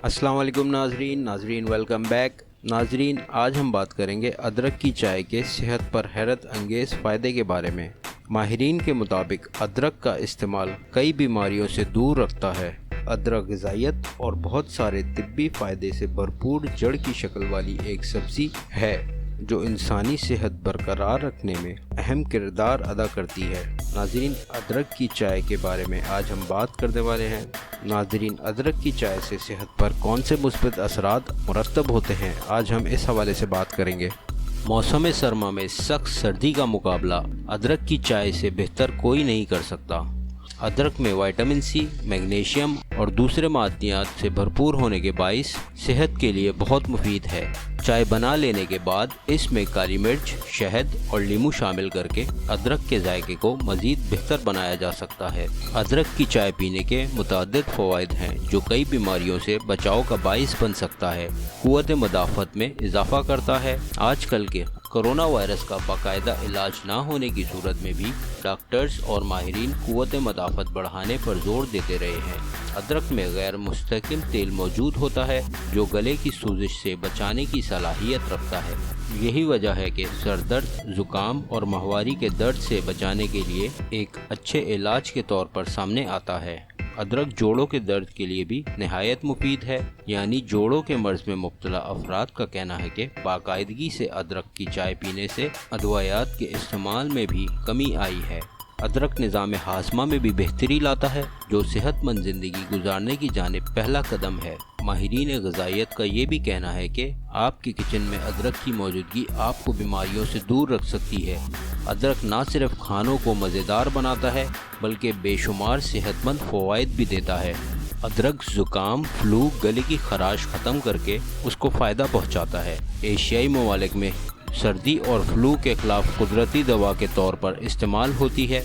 अस्सलाम वालेकुम नाजरीन वेलकम बैक। नाजरीन, आज हम बात करेंगे अदरक की चाय के सेहत पर हैरत अंगेज़ फ़ायदे के बारे में। माहिरीन के मुताबिक अदरक का इस्तेमाल कई बीमारियों से दूर रखता है। अदरक ग़िज़ाइयत और बहुत सारे तिब्बी फ़ायदे से भरपूर जड़ की शक्ल वाली एक सब्ज़ी है जो इंसानी सेहत बरकरार रखने में अहम किरदार अदा करती है। नाज़रीन, अदरक की चाय के बारे में आज हम बात करने वाले हैं। नाज़रीन, अदरक की चाय से सेहत पर कौन से मुस्बत असरात मुरतब होते हैं, आज हम इस हवाले से बात करेंगे। मौसम सरमा में सख्त सर्दी का मुकाबला अदरक की चाय से बेहतर कोई नहीं कर सकता। अदरक में विटामिन सी, मैग्नीशियम और दूसरे मादनियात से भरपूर होने के बाइस सेहत के लिए बहुत मुफीद है। चाय बना लेने के बाद इसमें काली मिर्च, शहद और नींबू शामिल करके अदरक के जायके को मज़ीद बेहतर बनाया जा सकता है। अदरक की चाय पीने के मुतअद्दिद फ़वाइद हैं जो कई बीमारियों से बचाव का बाइस बन सकता है। क़ुव्वत मदाफ़त में इजाफ़ा करता है। आजकल के कोरोना वायरस का बाकायदा इलाज ना होने की सूरत में भी डॉक्टर्स और माहिरीन क़ुव्वत मदाफ़त बढ़ाने पर जोर देते रहे हैं। अदरक में गैर मुस्तकिल तेल मौजूद होता है जो गले की सूजिश से बचाने की सलाहियत रखता है। यही वजह है कि सर दर्द, ज़ुकाम और माहवारी के दर्द से बचाने के लिए एक अच्छे इलाज के तौर पर सामने आता है। अदरक जोड़ों के दर्द के लिए भी नहायत मुफीद है। यानी जोड़ों के मर्ज़ में मुब्तला अफराद का कहना है कि बाकायदगी से अदरक की चाय पीने से अदवायात के इस्तेमाल में भी कमी आई है। अदरक निज़ाम हाज़मा में भी बेहतरी लाता है जो सेहतमंद ज़िंदगी गुजारने की जानिब पहला कदम है। माहिरीन ग़िज़ाइयत का ये भी कहना है कि आपके किचन में अदरक की मौजूदगी आपको बीमारियों से दूर रख सकती है। अदरक ना सिर्फ खानों को मज़ेदार बनाता है बल्कि बेशुमार सेहतमंद फ़वाइद भी देता है। अदरक ज़ुकाम, फ्लू, गले की खराश ख़त्म करके उसको फ़ायदा पहुँचाता है। एशियाई ममालिक में सर्दी और फ्लू के ख़िलाफ़ कुदरती दवा के तौर पर इस्तेमाल होती है।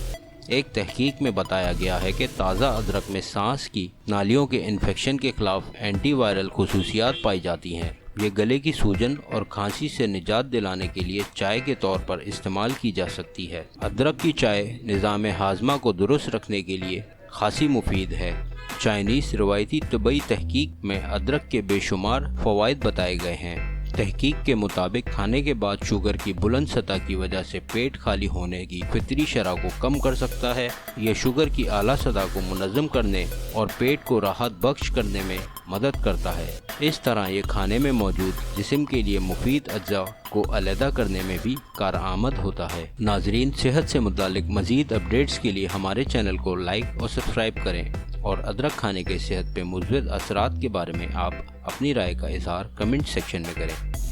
एक तहकीक में बताया गया है कि ताज़ा अदरक में सांस की नालियों के इन्फेक्शन के ख़िलाफ़ एंटीवायरल खुसूसियात पाई जाती हैं। ये गले की सूजन और खांसी से निजात दिलाने के लिए चाय के तौर पर इस्तेमाल की जा सकती है। अदरक की चाय निज़ाम हाज़मा को दुरुस्त रखने के लिए खासी मुफीद है। चाइनीज़ रवायती तबई तहकीक में अदरक के बेशुमार फ़वाइद बताए गए हैं। तहकीक के मुताबिक खाने के बाद शुगर की बुलंद सतह की वजह से पेट खाली होने की फितरी शरह को कम कर सकता है। यह शुगर की आला सतह को मुनज़्ज़म करने और पेट को राहत बख्श करने में मदद करता है। इस तरह ये खाने में मौजूद जिस्म के लिए मुफीद अज्जा को अलहदा करने में भी कारआमद होता है। नाजरीन, सेहत से मुतालिक मज़ीद अपडेट्स के लिए हमारे चैनल को लाइक और सब्सक्राइब करें और अदरक खाने के सेहत पे मुस्बित असरात के बारे में आप अपनी राय का इज़हार कमेंट सेक्शन में करें।